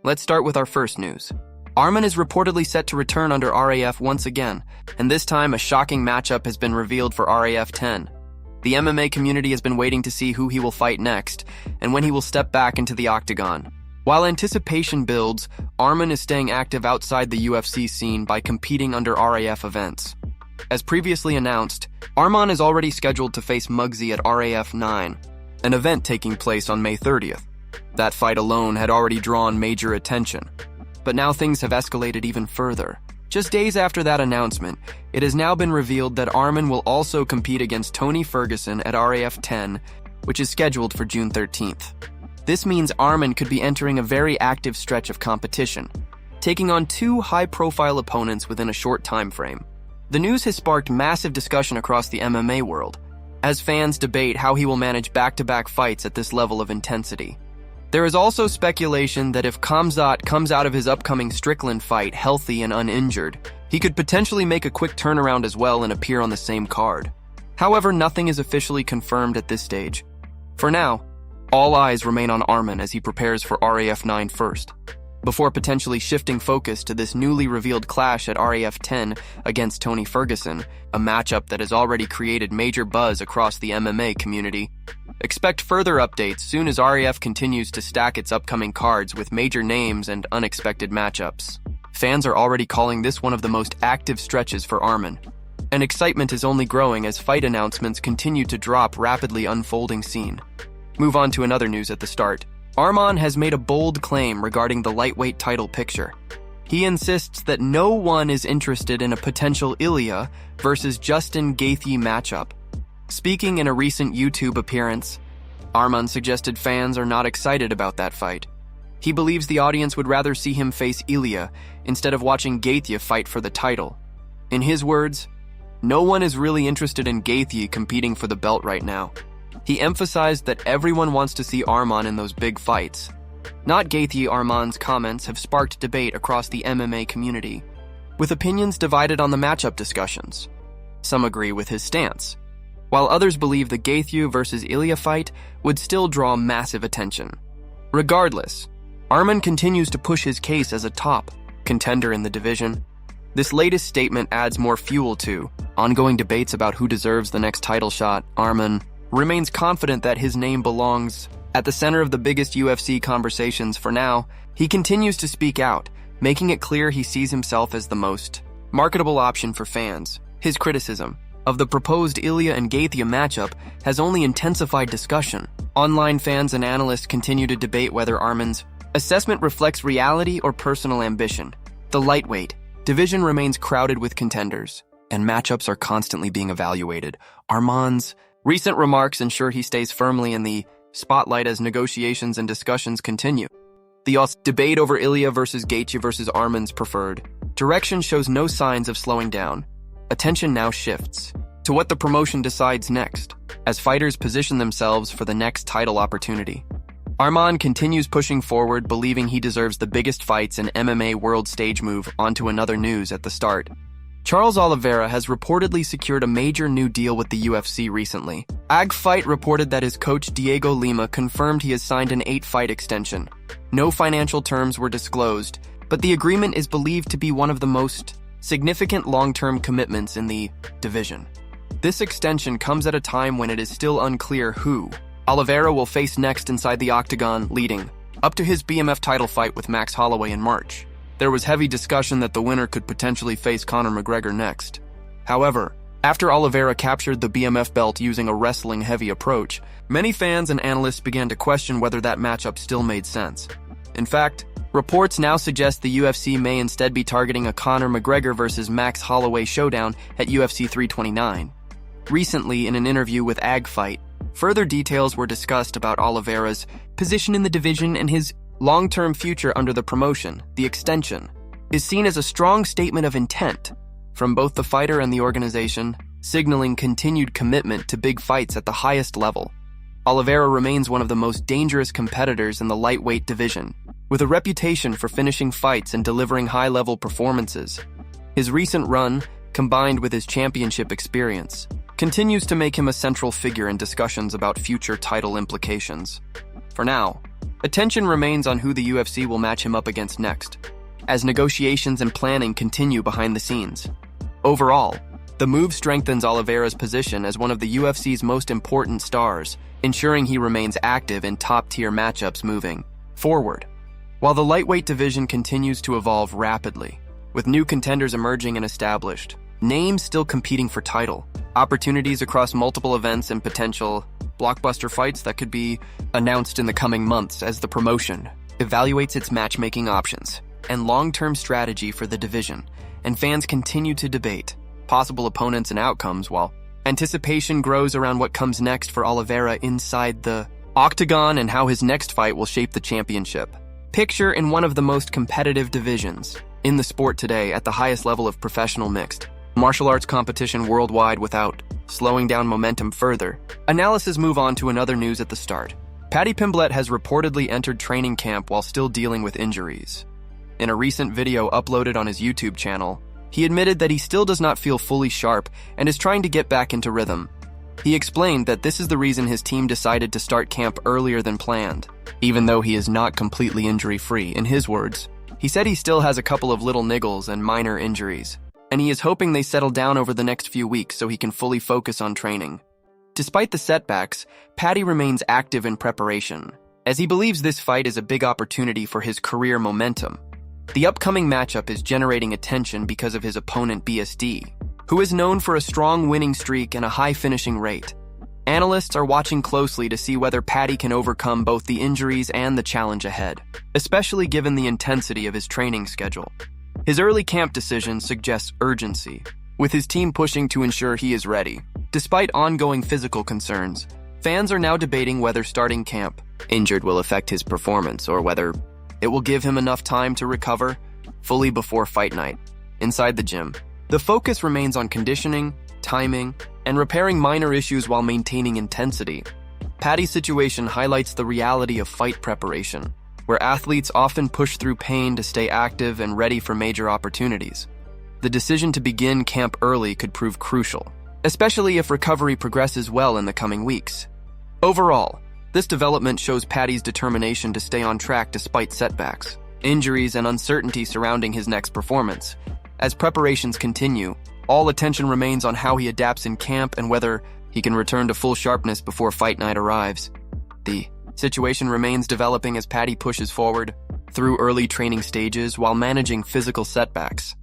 Let's start with our first news. Arman is reportedly set to return under RAF once again, and this time a shocking matchup has been revealed for RAF 10. The MMA community has been waiting to see who he will fight next, and when he will step back into the octagon. While anticipation builds, Arman is staying active outside the UFC scene by competing under RAF events. As previously announced, Arman is already scheduled to face Muggsy at RAF 9, an event taking place on May 30th. That fight alone had already drawn major attention. But now things have escalated even further. Just days after that announcement, it has now been revealed that Arman will also compete against Tony Ferguson at RAF 10, which is scheduled for June 13th. This means Arman could be entering a very active stretch of competition, taking on two high-profile opponents within a short time frame. The news has sparked massive discussion across the MMA world, as fans debate how he will manage back-to-back fights at this level of intensity. There is also speculation that if Khamzat comes out of his upcoming Strickland fight healthy and uninjured, he could potentially make a quick turnaround as well and appear on the same card. However, nothing is officially confirmed at this stage. For now, all eyes remain on Arman as he prepares for RAF 9 first, before potentially shifting focus to this newly revealed clash at RAF 10 against Tony Ferguson, a matchup that has already created major buzz across the MMA community. Expect further updates soon as RAF continues to stack its upcoming cards with major names and unexpected matchups. Fans are already calling this one of the most active stretches for Arman, and excitement is only growing as fight announcements continue to drop rapidly unfolding scene. Move on to another news at the start. Arman has made a bold claim regarding the lightweight title picture. He insists that no one is interested in a potential Ilya versus Justin Gaethje matchup. Speaking in a recent YouTube appearance, Arman suggested fans are not excited about that fight. He believes the audience would rather see him face Ilya instead of watching Gaethje fight for the title. In his words, no one is really interested in Gaethje competing for the belt right now. He emphasized that everyone wants to see Arman in those big fights. Not Gaethje. Arman's comments have sparked debate across the MMA community, with opinions divided on the matchup discussions. Some agree with his stance, while others believe the Gaethje versus Ilya fight would still draw massive attention. Regardless, Arman continues to push his case as a top contender in the division. This latest statement adds more fuel to ongoing debates about who deserves the next title shot. Arman remains confident that his name belongs at the center of the biggest UFC conversations. For now, he continues to speak out, making it clear he sees himself as the most marketable option for fans. His criticism of the proposed Ilya and Gaethje matchup has only intensified discussion. Online fans and analysts continue to debate whether Arman's assessment reflects reality or personal ambition. The lightweight division remains crowded with contenders, and matchups are constantly being evaluated. Arman's recent remarks ensure he stays firmly in the spotlight as negotiations and discussions continue. The debate over Ilya versus Gaethje versus Arman's preferred direction shows no signs of slowing down. Attention now shifts to what the promotion decides next, as fighters position themselves for the next title opportunity. Arman continues pushing forward, believing he deserves the biggest fights in MMA world stage. Move on to another news at the start. Charles Oliveira has reportedly secured a major new deal with the UFC recently. AG Fight reported that his coach Diego Lima confirmed he has signed an 8-fight extension. No financial terms were disclosed, but the agreement is believed to be one of the most significant long-term commitments in the division. This extension comes at a time when it is still unclear who Oliveira will face next inside the octagon, leading up to his BMF title fight with Max Holloway in March. There was heavy discussion that the winner could potentially face Conor McGregor next. However, after Oliveira captured the BMF belt using a wrestling-heavy approach, many fans and analysts began to question whether that matchup still made sense. In fact, reports now suggest the UFC may instead be targeting a Conor McGregor versus Max Holloway showdown at UFC 329. Recently, in an interview with AG Fight, further details were discussed about Oliveira's position in the division and his long-term future under the promotion. The extension is seen as a strong statement of intent from both the fighter and the organization, signaling continued commitment to big fights at the highest level. Oliveira remains one of the most dangerous competitors in the lightweight division, with a reputation for finishing fights and delivering high-level performances. His recent run, combined with his championship experience, continues to make him a central figure in discussions about future title implications. For now, attention remains on who the UFC will match him up against next, as negotiations and planning continue behind the scenes. Overall, the move strengthens Oliveira's position as one of the UFC's most important stars, ensuring he remains active in top-tier matchups moving forward. While the lightweight division continues to evolve rapidly, with new contenders emerging and established, names still competing for title, opportunities across multiple events and potential blockbuster fights that could be announced in the coming months as the promotion evaluates its matchmaking options and long-term strategy for the division, and fans continue to debate possible opponents and outcomes while anticipation grows around what comes next for Oliveira inside the octagon and how his next fight will shape the championship. Picture in one of the most competitive divisions in the sport today at the highest level of professional mixed martial arts competition worldwide. Without slowing down momentum further, analysis move on to another news at the start. Paddy Pimblett has reportedly entered training camp while still dealing with injuries. In a recent video uploaded on his YouTube channel, he admitted that he still does not feel fully sharp and is trying to get back into rhythm. He explained that this is the reason his team decided to start camp earlier than planned, even though he is not completely injury-free. In his words, he said he still has a couple of little niggles and minor injuries, and he is hoping they settle down over the next few weeks so he can fully focus on training. Despite the setbacks, Paddy remains active in preparation, as he believes this fight is a big opportunity for his career momentum. The upcoming matchup is generating attention because of his opponent BSD, who is known for a strong winning streak and a high finishing rate. Analysts are watching closely to see whether Paddy can overcome both the injuries and the challenge ahead, especially given the intensity of his training schedule. His early camp decision suggests urgency, with his team pushing to ensure he is ready. Despite ongoing physical concerns, fans are now debating whether starting camp injured will affect his performance or whether it will give him enough time to recover fully before fight night. Inside the gym, the focus remains on conditioning, timing, and repairing minor issues while maintaining intensity. Paddy's situation highlights the reality of fight preparation, where athletes often push through pain to stay active and ready for major opportunities. The decision to begin camp early could prove crucial, especially if recovery progresses well in the coming weeks. Overall, this development shows Paddy's determination to stay on track despite setbacks, injuries, and uncertainty surrounding his next performance. As preparations continue, all attention remains on how he adapts in camp and whether he can return to full sharpness before fight night arrives. The situation remains developing as Paddy pushes forward through early training stages while managing physical setbacks.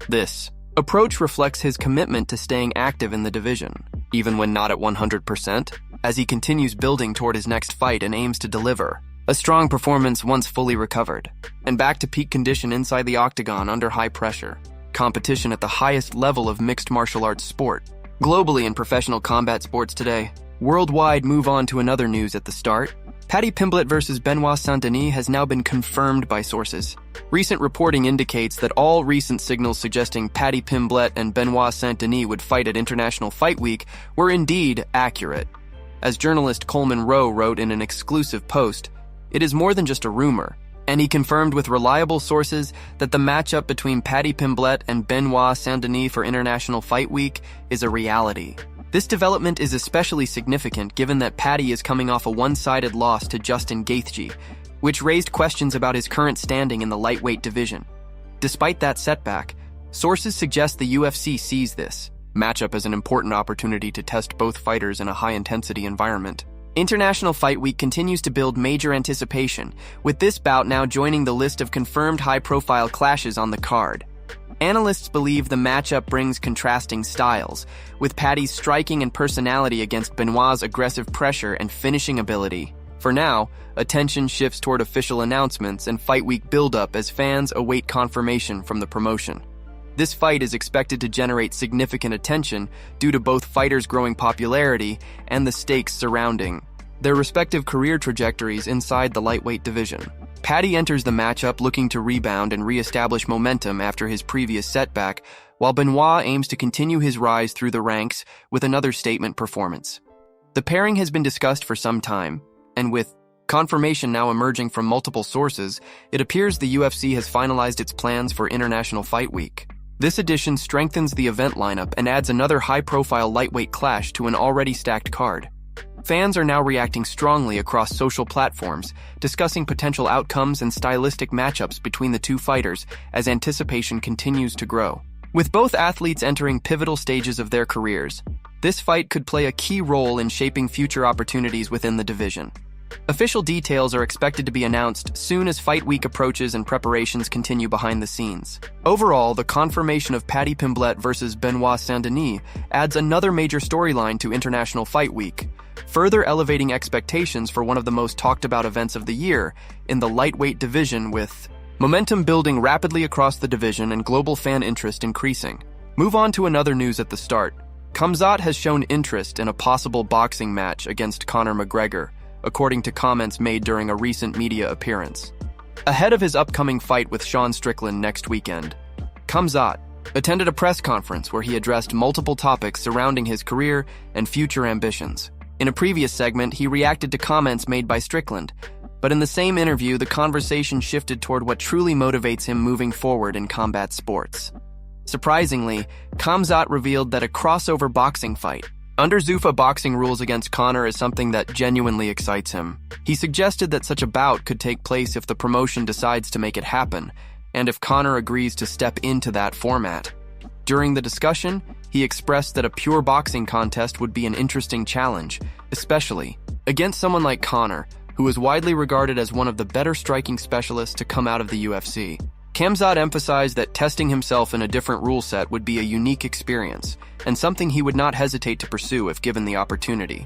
This approach reflects his commitment to staying active in the division, even when not at 100%, as he continues building toward his next fight and aims to deliver a strong performance once fully recovered and back to peak condition inside the octagon under high pressure competition at the highest level of mixed martial arts sport. Globally in professional combat sports today, worldwide move on to another news at the start. Paddy Pimblett versus Benoit Saint-Denis has now been confirmed by sources. Recent reporting indicates that all recent signals suggesting Paddy Pimblett and Benoit Saint-Denis would fight at International Fight Week were indeed accurate. As journalist Coleman Rowe wrote in an exclusive post, it is more than just a rumor, and he confirmed with reliable sources that the matchup between Paddy Pimblett and Benoit Saint-Denis for International Fight Week is a reality. This development is especially significant given that Paddy is coming off a one-sided loss to Justin Gaethje, which raised questions about his current standing in the lightweight division. Despite that setback, sources suggest the UFC sees this matchup as an important opportunity to test both fighters in a high-intensity environment. International Fight Week continues to build major anticipation, with this bout now joining the list of confirmed high-profile clashes on the card. Analysts believe the matchup brings contrasting styles, with Paddy's striking and personality against Benoit's aggressive pressure and finishing ability. For now, attention shifts toward official announcements and Fight Week build-up as fans await confirmation from the promotion. This fight is expected to generate significant attention due to both fighters' growing popularity and the stakes surrounding their respective career trajectories inside the lightweight division. Paddy enters the matchup looking to rebound and re-establish momentum after his previous setback, while Benoit aims to continue his rise through the ranks with another statement performance. The pairing has been discussed for some time, and with confirmation now emerging from multiple sources, it appears the UFC has finalized its plans for International Fight Week. This addition strengthens the event lineup and adds another high-profile lightweight clash to an already stacked card. Fans are now reacting strongly across social platforms, discussing potential outcomes and stylistic matchups between the two fighters as anticipation continues to grow. With both athletes entering pivotal stages of their careers, this fight could play a key role in shaping future opportunities within the division. Official details are expected to be announced soon as fight week approaches and preparations continue behind the scenes. Overall, the confirmation of Paddy Pimblett versus Benoit Saint-Denis adds another major storyline to International Fight Week, further elevating expectations for one of the most talked about events of the year in the lightweight division, with momentum building rapidly across the division and global fan interest increasing. Move on to another news at the start. Khamzat has shown interest in a possible boxing match against Conor McGregor, according to comments made during a recent media appearance. Ahead of his upcoming fight with Sean Strickland next weekend, Khamzat attended a press conference where he addressed multiple topics surrounding his career and future ambitions. In a previous segment, he reacted to comments made by Strickland, but in the same interview, the conversation shifted toward what truly motivates him moving forward in combat sports. Surprisingly, Khamzat revealed that a crossover boxing fight under Zuffa boxing rules against Conor is something that genuinely excites him. He suggested that such a bout could take place if the promotion decides to make it happen, and if Conor agrees to step into that format. During the discussion, he expressed that a pure boxing contest would be an interesting challenge, especially against someone like Conor, who is widely regarded as one of the better striking specialists to come out of the UFC. Khamzat emphasized that testing himself in a different rule set would be a unique experience, and something he would not hesitate to pursue if given the opportunity.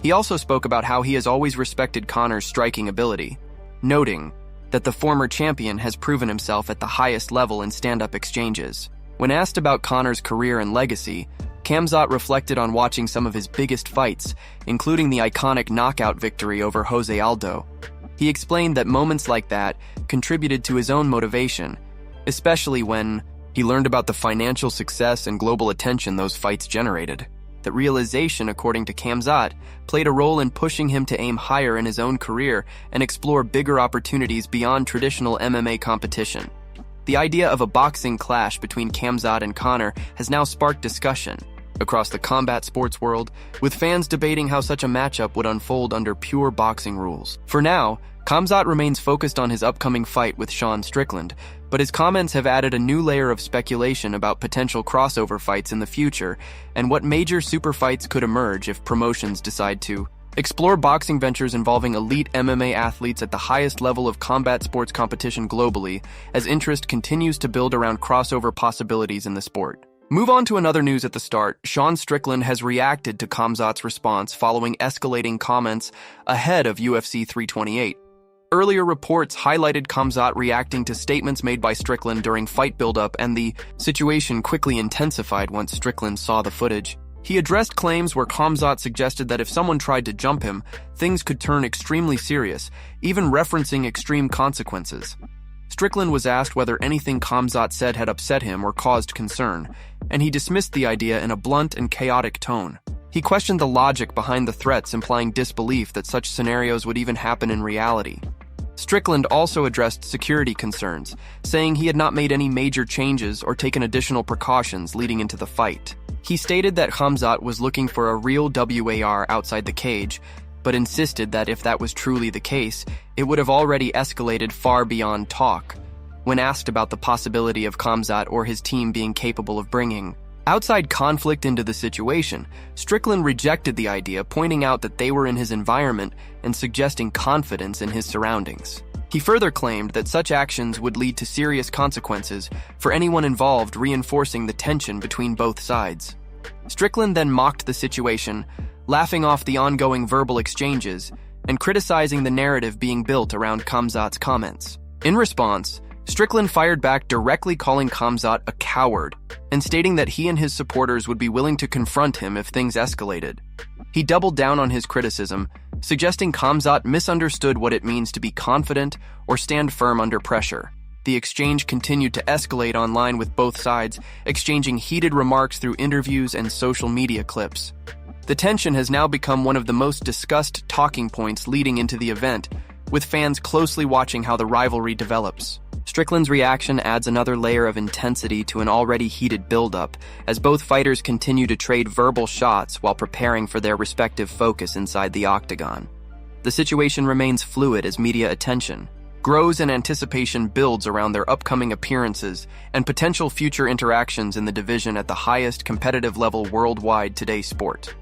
He also spoke about how he has always respected Conor's striking ability, noting that the former champion has proven himself at the highest level in stand-up exchanges. When asked about Conor's career and legacy, Khamzat reflected on watching some of his biggest fights, including the iconic knockout victory over Jose Aldo. He explained that moments like that contributed to his own motivation, especially when he learned about the financial success and global attention those fights generated. That realization, according to Khamzat, played a role in pushing him to aim higher in his own career and explore bigger opportunities beyond traditional MMA competition. The idea of a boxing clash between Khamzat and Conor has now sparked discussion across the combat sports world, with fans debating how such a matchup would unfold under pure boxing rules. For now, Khamzat remains focused on his upcoming fight with Sean Strickland, but his comments have added a new layer of speculation about potential crossover fights in the future and what major super fights could emerge if promotions decide to explore boxing ventures involving elite MMA athletes at the highest level of combat sports competition globally, as interest continues to build around crossover possibilities in the sport. Move on to another news at the start. Sean Strickland has reacted to Khamzat's response following escalating comments ahead of UFC 328. Earlier reports highlighted Khamzat reacting to statements made by Strickland during fight buildup, and the situation quickly intensified once Strickland saw the footage. He addressed claims where Khamzat suggested that if someone tried to jump him, things could turn extremely serious, even referencing extreme consequences. Strickland was asked whether anything Khamzat said had upset him or caused concern, and he dismissed the idea in a blunt and chaotic tone. He questioned the logic behind the threats, implying disbelief that such scenarios would even happen in reality. Strickland also addressed security concerns, saying he had not made any major changes or taken additional precautions leading into the fight. He stated that Khamzat was looking for a real WAR outside the cage, but insisted that if that was truly the case, it would have already escalated far beyond talk. When asked about the possibility of Khamzat or his team being capable of bringing outside conflict into the situation, Strickland rejected the idea, pointing out that they were in his environment and suggesting confidence in his surroundings. He further claimed that such actions would lead to serious consequences for anyone involved, reinforcing the tension between both sides. Strickland then mocked the situation, laughing off the ongoing verbal exchanges and criticizing the narrative being built around Khamzat's comments. In response, Strickland fired back, directly calling Khamzat a coward and stating that he and his supporters would be willing to confront him if things escalated. He doubled down on his criticism, suggesting Khamzat misunderstood what it means to be confident or stand firm under pressure. The exchange continued to escalate online, with both sides exchanging heated remarks through interviews and social media clips. The tension has now become one of the most discussed talking points leading into the event, with fans closely watching how the rivalry develops. Strickland's reaction adds another layer of intensity to an already heated buildup, as both fighters continue to trade verbal shots while preparing for their respective focus inside the octagon. The situation remains fluid as media attention grows and anticipation builds around their upcoming appearances and potential future interactions in the division at the highest competitive level worldwide today's sport.